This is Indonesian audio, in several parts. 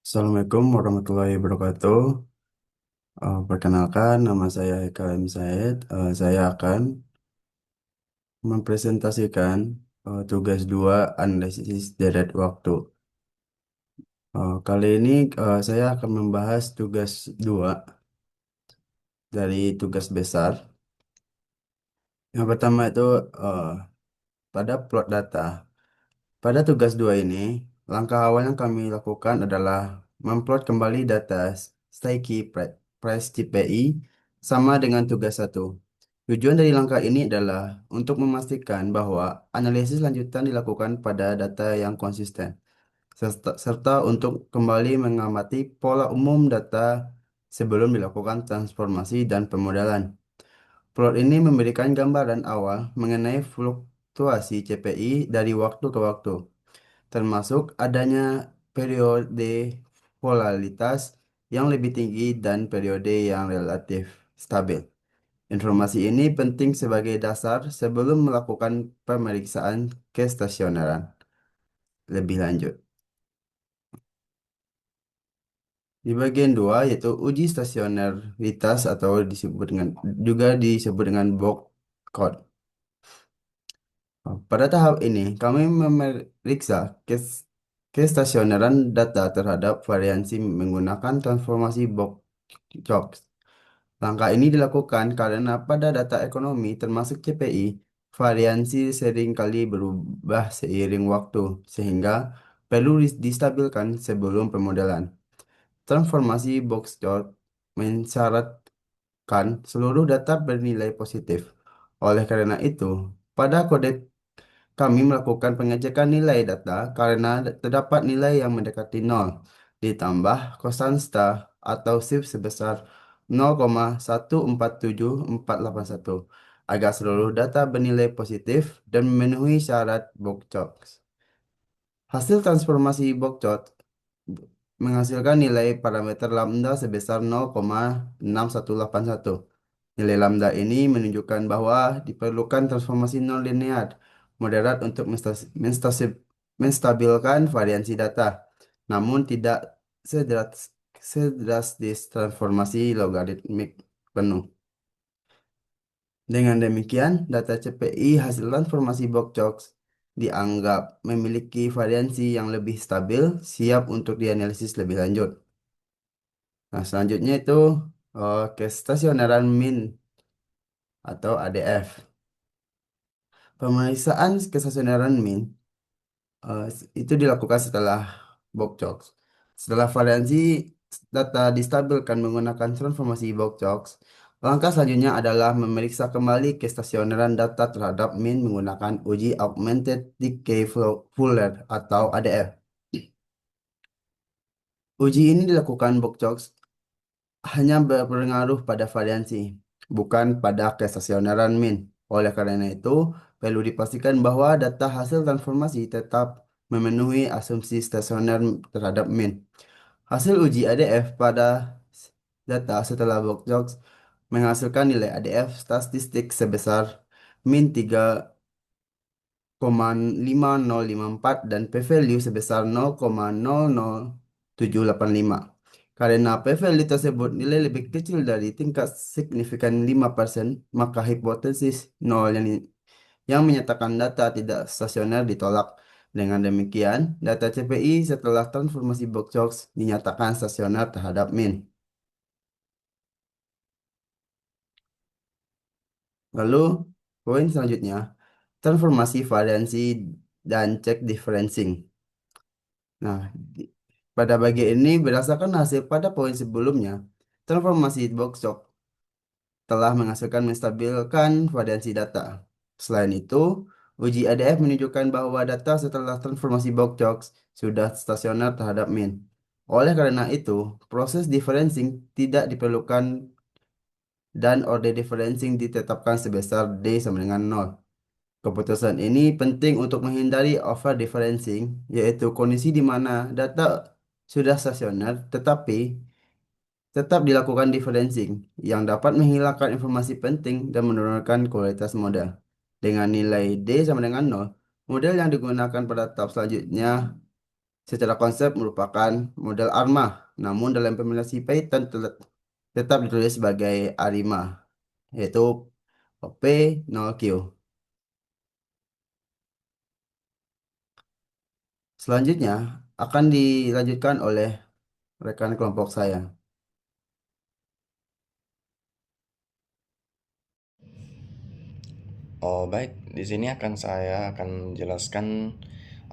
Assalamualaikum warahmatullahi wabarakatuh. Perkenalkan, nama saya Eka M. Said. Saya akan mempresentasikan tugas 2 analisis deret waktu. Kali ini saya akan membahas tugas 2 dari tugas besar. Yang pertama itu uh, pada plot data. Pada tugas 2 ini, langkah awal yang kami lakukan adalah memplot kembali data Sticky Price CPI sama dengan tugas satu. Tujuan dari langkah ini adalah untuk memastikan bahwa analisis lanjutan dilakukan pada data yang konsisten, serta untuk kembali mengamati pola umum data sebelum dilakukan transformasi dan pemodelan. Plot ini memberikan gambaran awal mengenai fluktuasi CPI dari waktu ke waktu, termasuk adanya periode volatilitas yang lebih tinggi dan periode yang relatif stabil. Informasi ini penting sebagai dasar sebelum melakukan pemeriksaan kestasioneran lebih lanjut. Di bagian 2 yaitu uji stasionaritas atau disebut dengan box code. Pada tahap ini, kami memeriksa kestasioneran data terhadap variansi menggunakan transformasi box chop. Langkah ini dilakukan karena pada data ekonomi termasuk CPI, variansi seringkali berubah seiring waktu, sehingga perlu distabilkan sebelum pemodelan. Transformasi box plot mensyaratkan seluruh data bernilai positif. Oleh karena itu, pada kode kami melakukan pengecekan nilai data karena terdapat nilai yang mendekati nol, ditambah konstanta atau shift sebesar 0,147481 agar seluruh data bernilai positif dan memenuhi syarat box. Hasil transformasi box menghasilkan nilai parameter lambda sebesar 0,6181. Nilai lambda ini menunjukkan bahwa diperlukan transformasi nonlinear moderat untuk menstabilkan variansi data, namun tidak sedrastis transformasi logaritmik penuh. Dengan demikian, data CPI hasil transformasi Box dianggap memiliki variansi yang lebih stabil, siap untuk dianalisis lebih lanjut. Nah, selanjutnya itu kestasioneran mean atau ADF. Pemeriksaan kestasioneran mean itu dilakukan setelah Box. Setelah variansi data distabilkan menggunakan transformasi Box, langkah selanjutnya adalah memeriksa kembali kestasioneran data terhadap mean menggunakan uji Augmented Decay Fuller atau ADF. Uji ini dilakukan Box hanya berpengaruh pada variansi, bukan pada kestasioneran mean. Oleh karena itu, perlu dipastikan bahwa data hasil transformasi tetap memenuhi asumsi stasioner terhadap mean. Hasil uji ADF pada data setelah Box menghasilkan nilai ADF statistik sebesar min 3,5054 dan p-value sebesar 0,00785. Karena p-value tersebut nilai lebih kecil dari tingkat signifikan 5%, maka hipotesis nol yang menyatakan data tidak stasioner ditolak. Dengan demikian, data CPI setelah transformasi Box dinyatakan stasioner terhadap min. Lalu, poin selanjutnya, transformasi variansi dan cek differencing. Nah, pada bagian ini berdasarkan hasil pada poin sebelumnya, transformasi Box telah menghasilkan menstabilkan variansi data. Selain itu, uji ADF menunjukkan bahwa data setelah transformasi Box sudah stasioner terhadap min. Oleh karena itu, proses differencing tidak diperlukan dan order differencing ditetapkan sebesar D sama dengan nol. Keputusan ini penting untuk menghindari over differencing, yaitu kondisi di mana data sudah stasioner tetapi tetap dilakukan differencing yang dapat menghilangkan informasi penting dan menurunkan kualitas model. Dengan nilai D sama dengan nol, model yang digunakan pada tahap selanjutnya secara konsep merupakan model ARMA, namun dalam implementasi Python tetap ditulis sebagai ARIMA, yaitu P0Q. Selanjutnya akan dilanjutkan oleh rekan kelompok saya. Oh, baik. Di sini saya akan menjelaskan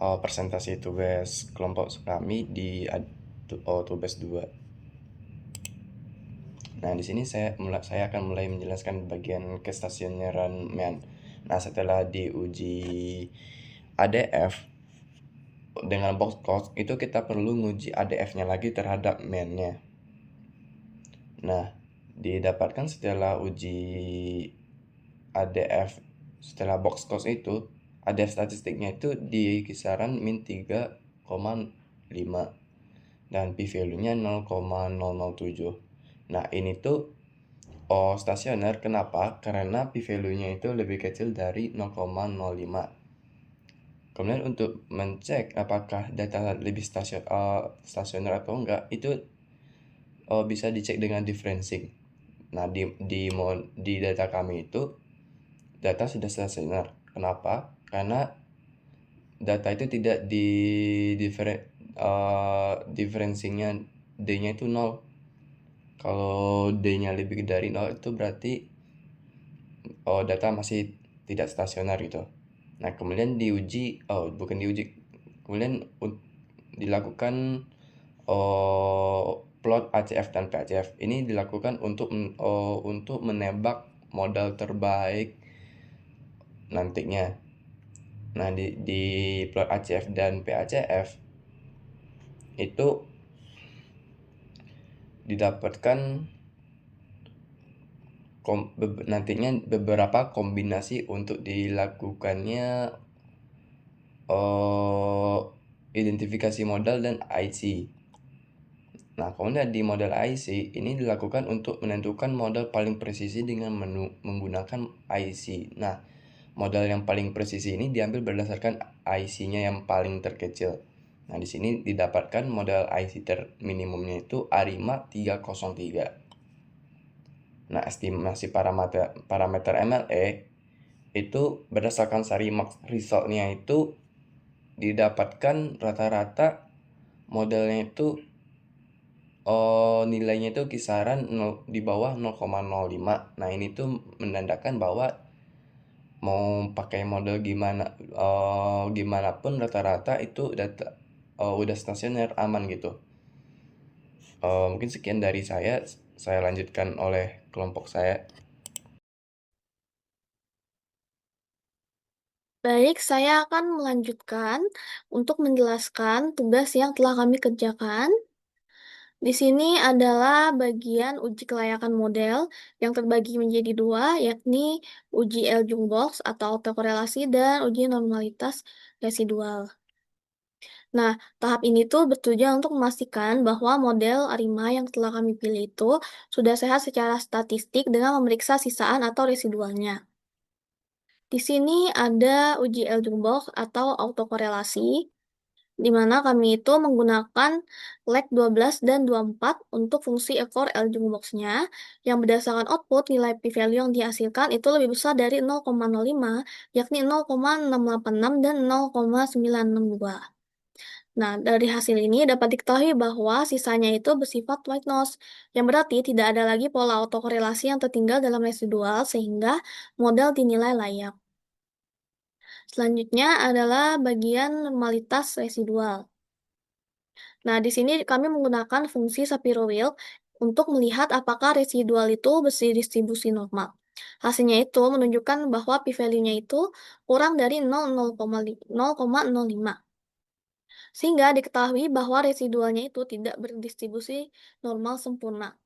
presentasi tugas kelompok kami di tugas 2. Nah, di sini saya akan mulai menjelaskan bagian kestasioneran MEN. Nah, setelah diuji ADF dengan box code itu kita perlu nguji ADF-nya lagi terhadap MEN-nya. Nah, didapatkan setelah uji ADF setelah box cost itu ADF statistiknya itu di kisaran min 3,5 dan p value-nya 0,007. Nah, ini tuh stasioner. Kenapa? Karena p value-nya itu lebih kecil dari 0,05. Kemudian untuk mencek apakah data lebih stasioner atau enggak, itu bisa dicek dengan differencing. Nah, di data kami itu data sudah stasioner. Kenapa? Karena data itu tidak di differencingnya D-nya itu 0. Kalau D-nya lebih dari 0 itu berarti data masih tidak stasioner gitu. Nah, kemudian bukan diuji, kemudian dilakukan plot ACF dan PACF. Ini dilakukan untuk menebak modal terbaik nantinya. Nah, di plot ACF dan PACF itu didapatkan nantinya beberapa kombinasi untuk dilakukannya identifikasi modal dan IC. Nah, kemudian di model IC ini dilakukan untuk menentukan modal paling presisi dengan menggunakan IC. Nah, modal yang paling presisi ini diambil berdasarkan IC-nya yang paling terkecil. Nah, di sini didapatkan modal IC terminimumnya itu ARIMA 303. Nah, estimasi parameter MLE itu berdasarkan Sarimax resultnya itu didapatkan rata-rata modelnya itu nilainya itu kisaran 0, di bawah 0,05. Nah, ini tuh menandakan bahwa mau pakai model gimana pun rata-rata itu udah stasioner aman gitu. Mungkin sekian dari saya lanjutkan oleh kelompok saya. Baik, saya akan melanjutkan untuk menjelaskan tugas yang telah kami kerjakan. Di sini adalah bagian uji kelayakan model yang terbagi menjadi dua, yakni uji L-Jungbox atau autokorelasi dan uji normalitas residual. Nah, tahap ini tuh bertujuan untuk memastikan bahwa model ARIMA yang telah kami pilih itu sudah sehat secara statistik dengan memeriksa sisaan atau residualnya. Di sini ada uji L-Jungbox atau autokorelasi, di mana kami itu menggunakan leg 12 dan 24 untuk fungsi ekor L-Jungbox-nya, yang berdasarkan output nilai p-value yang dihasilkan itu lebih besar dari 0,05, yakni 0,686 dan 0,962. Nah, dari hasil ini dapat diketahui bahwa sisanya itu bersifat white noise, yang berarti tidak ada lagi pola autokorelasi yang tertinggal dalam residual sehingga model dinilai layak. Selanjutnya adalah bagian normalitas residual. Nah, di sini kami menggunakan fungsi Shapiro-Wilk untuk melihat apakah residual itu berdistribusi normal. Hasilnya itu menunjukkan bahwa p-value-nya itu kurang dari 0,05, sehingga diketahui bahwa residualnya itu tidak berdistribusi normal sempurna.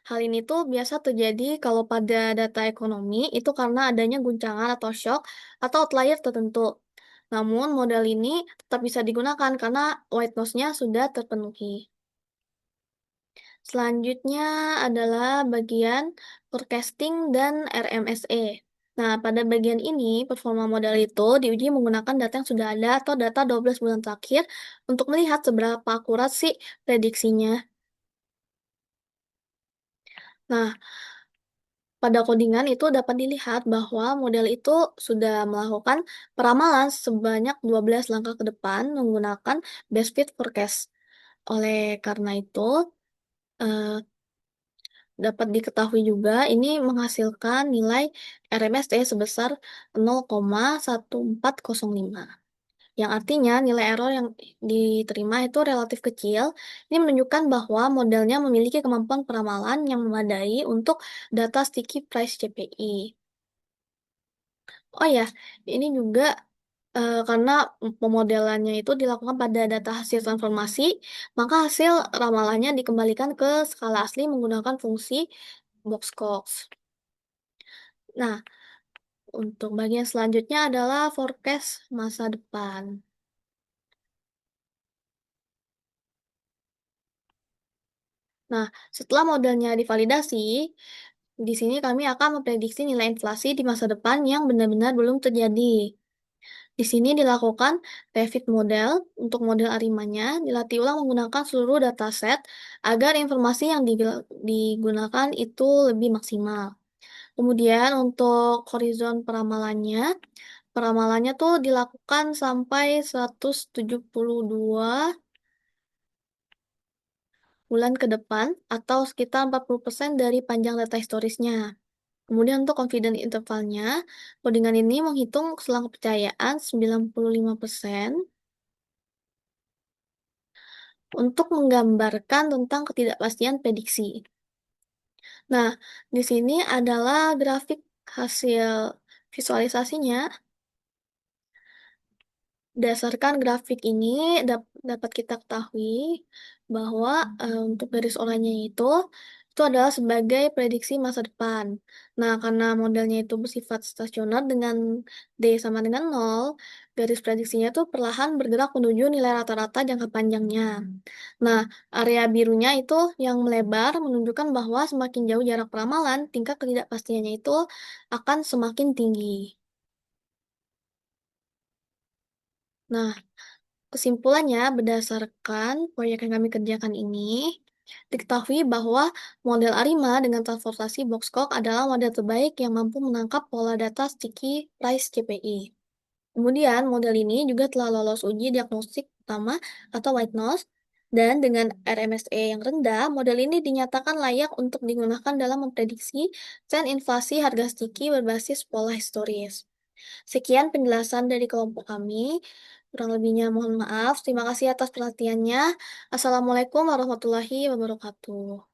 Hal ini tuh biasa terjadi kalau pada data ekonomi itu karena adanya guncangan atau shock atau outlier tertentu. Namun model ini tetap bisa digunakan karena white noise-nya sudah terpenuhi. Selanjutnya adalah bagian forecasting dan RMSE. Nah, pada bagian ini, performa model itu diuji menggunakan data yang sudah ada atau data 12 bulan terakhir untuk melihat seberapa akurat sih prediksinya. Nah, pada codingan itu dapat dilihat bahwa model itu sudah melakukan peramalan sebanyak 12 langkah ke depan menggunakan best fit forecast. Oleh karena itu, eh, dapat diketahui juga ini menghasilkan nilai RMSE sebesar 0,1405. Yang artinya nilai error yang diterima itu relatif kecil. Ini menunjukkan bahwa modelnya memiliki kemampuan peramalan yang memadai untuk data sticky price CPI. Oh ya, ini juga karena pemodelannya itu dilakukan pada data hasil transformasi, maka hasil ramalannya dikembalikan ke skala asli menggunakan fungsi Boxcox. Nah, untuk bagian selanjutnya adalah forecast masa depan. Nah, setelah modelnya divalidasi, di sini kami akan memprediksi nilai inflasi di masa depan yang benar-benar belum terjadi. Di sini dilakukan refit model untuk model Arimanya, dilatih ulang menggunakan seluruh dataset agar informasi yang digunakan itu lebih maksimal. Kemudian untuk horizon peramalannya tuh dilakukan sampai 172 bulan ke depan atau sekitar 40% dari panjang data historisnya. Kemudian untuk confidence intervalnya, codingan ini menghitung selang kepercayaan 95% untuk menggambarkan tentang ketidakpastian prediksi. Nah, di sini adalah grafik hasil visualisasinya. Berdasarkan grafik ini dapat kita ketahui bahwa untuk garis oranye itu adalah sebagai prediksi masa depan. Nah, karena modelnya itu bersifat stasioner dengan D sama dengan 0, garis prediksinya itu perlahan bergerak menuju nilai rata-rata jangka panjangnya. Nah, area birunya itu yang melebar menunjukkan bahwa semakin jauh jarak peramalan, tingkat ketidakpastiannya itu akan semakin tinggi. Nah, kesimpulannya, berdasarkan proyek yang kami kerjakan ini, diketahui bahwa model ARIMA dengan transportasi Boxcock adalah model terbaik yang mampu menangkap pola data sticky price CPI. Kemudian, model ini juga telah lolos uji diagnostik utama atau white nose, dan dengan RMSE yang rendah, model ini dinyatakan layak untuk digunakan dalam memprediksi tren inflasi harga sticky berbasis pola historis. Sekian penjelasan dari kelompok kami. Kurang lebihnya mohon maaf. Terima kasih atas perhatiannya. Assalamualaikum warahmatullahi wabarakatuh.